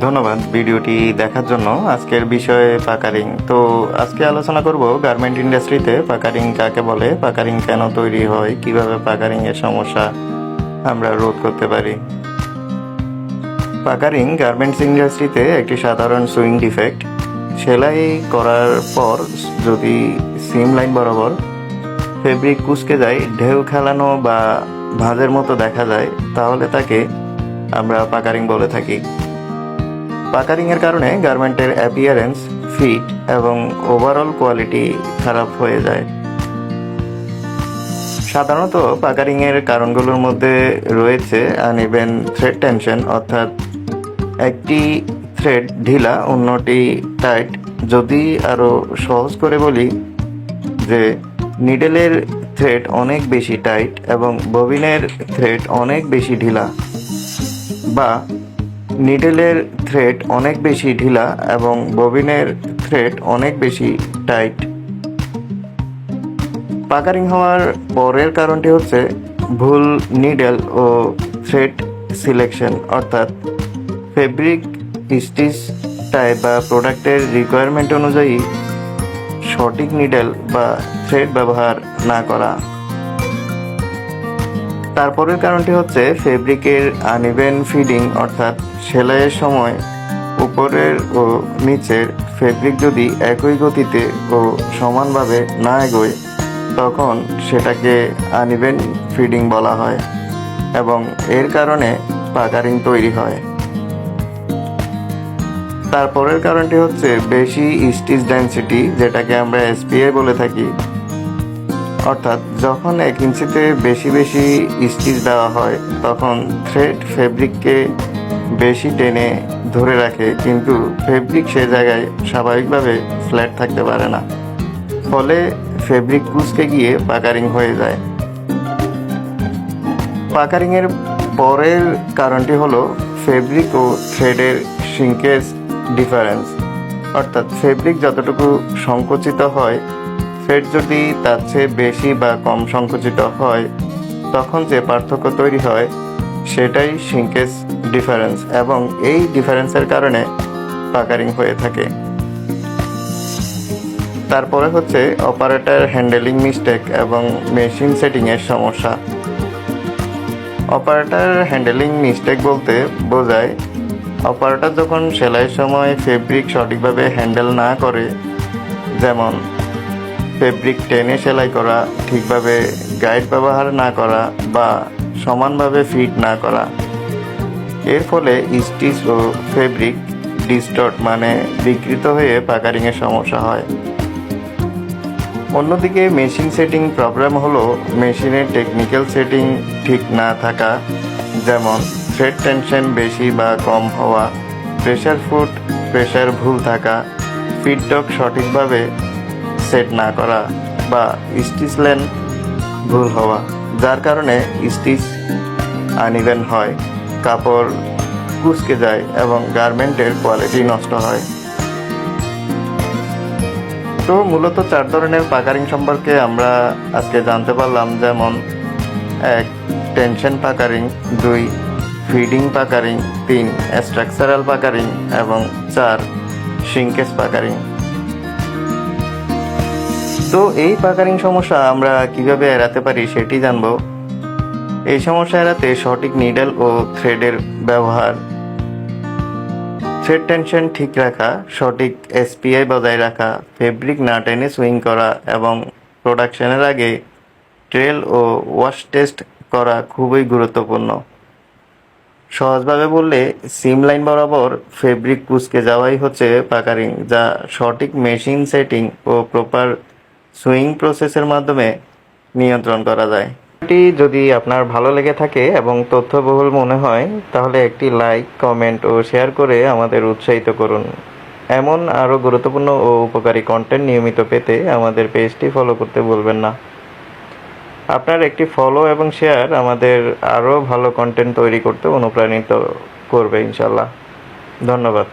ধন্যবাদ ভিডিওটি দেখার জন্য। আজকের বিষয়ে পাকারিং। তো আজকে আলোচনা করব গার্মেন্ট ইন্ডাস্ট্রিতে পাকারিং কাকে বলে, পাকারিং কেন তৈরি হয়, কিভাবে পাকারিং এর সমস্যা আমরা রোধ করতে পারি। পাকারিং গার্মেন্টস ইন্ডাস্ট্রিতে একটি সাধারণ সুইং ডিফেক্ট। সেলাই করার পর যদি সিম লাইন বরাবর ফেব্রিক কুঁচকে যায়, ঢেউ খেলানো বা ভাঁজের মতো দেখা যায়, তাহলে তাকে আমরা পাকারিং বলে থাকি। পাকারিং এর কারণে গার্মেন্টের অ্যাপিয়ারেন্স, ফিট এবং ওভারঅল কোয়ালিটি খারাপ হয়ে যায়। সাধারণত পাকারিং এর কারণগুলোর মধ্যে রয়েছে আনইভেন থ্রেড টেনশন, অর্থাৎ একটি থ্রেড ঢিলা অন্যটি টাইট। যদি আরও সহজ করে বলি যে নিডেলের থ্রেড অনেক বেশি টাইট এবং ববিনের থ্রেড অনেক বেশি ঢিলা, বা নিডেলের থ্রেড অনেক বেশি ঢিলা এবং ববিনের থ্রেড অনেক বেশি টাইট। পাকারিং হওয়ার পরের কারণটি হচ্ছে ভুল নিডেল ও থ্রেড সিলেকশন, অর্থাৎ ফেব্রিক স্টিচ টাইপ বা প্রোডাক্টের রিকোয়ারমেন্ট অনুযায়ী সঠিক নিডেল বা থ্রেড ব্যবহার না করা। তারপরের কারণটি হচ্ছে ফেব্রিকের আনইভেন ফিডিং, অর্থাৎ সেলাইয়ের সময় উপরের ও নিচের ফেব্রিক যদি একই গতিতে ও সমানভাবে না এগোয়, তখন সেটাকে আনইভেন ফিডিং বলা হয় এবং এর কারণে পাকারিং তৈরি হয়। তারপরের কারণটি হচ্ছে বেশি স্টিচ ডেন্সিটি, যেটাকে আমরা এসপিআই বলে থাকি। অর্থাৎ যখন 1 ইঞ্চিতে বেশি স্টিচ দেওয়া হয়, তখন থ্রেড ফেব্রিককে বেশি টেনে ধরে রাখে, কিন্তু ফেব্রিক সে জায়গায় স্বাভাবিকভাবে ফ্ল্যাট থাকতে পারে না, ফলে ফেব্রিক কুঁচকে গিয়ে পাকারিং হয়ে যায়। পাকারিংয়ের পরের কারণটি হলো ফেব্রিক ও থ্রেডের শ্রিঙ্কেজ ডিফারেন্স, অর্থাৎ ফেব্রিক যতটুকু সংকুচিত হয়, থ্রেড যদি তার চেয়ে বেশি বা কম সংকুচিত হয়, তখন যে পার্থক্য তৈরি হয় সেটাই শ্রিঙ্কেজ ডিফারেন্স, এবং এই ডিফারেন্সের কারণে পাকারিং হয়ে থাকে। তারপরে হচ্ছে অপারেটর হ্যান্ডেলিং মিস্টেক এবং মেশিন সেটিংয়ের সমস্যা। অপারেটর হ্যান্ডেলিং মিস্টেক বলতে বোঝায় অপারেটর যখন সেলাইয়ের সময় ফেব্রিক সঠিকভাবে হ্যান্ডেল না করে, যেমন ফেব্রিক টেনে সেলাই করা, ঠিকভাবে গাইড ব্যবহার না করা বা সমানভাবে ফিট না করা, এর ফলে স্টিচ ও ফেব্রিক ডিস্টর্ট মানে বিকৃত হয়ে পাকারিংয়ের সমস্যা হয়। অন্যদিকে মেশিন সেটিং প্রবলেম হলো মেশিনের টেকনিক্যাল সেটিং ঠিক না থাকা, যেমন থ্রেড টেনশন বেশি বা কম হওয়া, প্রেশার ফুট প্রেশার ভুল থাকা, ফিডডক সঠিকভাবে সেট না করা বা স্টিচ লেন্থ ভুল হওয়া, যার কারণে স্টিচ আনইভেন হয়, কাপড় কুঁচকে যায় এবং গার্মেন্টের কোয়ালিটি নষ্ট হয়। তো মূলত 4 ধরনের পাকারিং সম্পর্কে আমরা আজকে জানতে পারলাম, যেমন 1 tension puckering, 2 feeding puckering, 3 structural puckering এবং 4 শ্রিঙ্কেজ পাকারিং। তো এই পাকারিং সমস্যা আমরা কিভাবে এড়াতে পারি সেটি জানব। এই সমস্যা এড়াতে সঠিক নিডেল ও থ্রেডের ব্যবহার, থ্রেড টেনশন ঠিক রাখা, সঠিক এসপিআই বজায় রাখা, ফেব্রিক না টেনে সুইং করা এবং প্রোডাকশনের আগে ট্রেল ও ওয়াশ টেস্ট করা খুবই গুরুত্বপূর্ণ। সহজভাবে বললে সিম লাইন বরাবর ফেব্রিক কুঁচকে যাওয়াই হচ্ছে পাকারিং, যা সঠিক মেশিন সেটিং ও প্রপার সুইং প্রসেসের মাধ্যমে নিয়ন্ত্রণ করা যায়। এটি যদি আপনার ভালো লেগে থাকে এবং তথ্যবহুল মনে হয়, তাহলে একটি লাইক, কমেন্ট ও শেয়ার করে আমাদের উৎসাহিত করুন। এমন আরও গুরুত্বপূর্ণ ও উপকারী কন্টেন্ট নিয়মিত পেতে আমাদের পেজটি ফলো করতে ভুলবেন না। আপনার একটি ফলো এবং শেয়ার আমাদের আরও ভালো কন্টেন্ট তৈরি করতে অনুপ্রাণিত করবে ইনশাল্লাহ। ধন্যবাদ।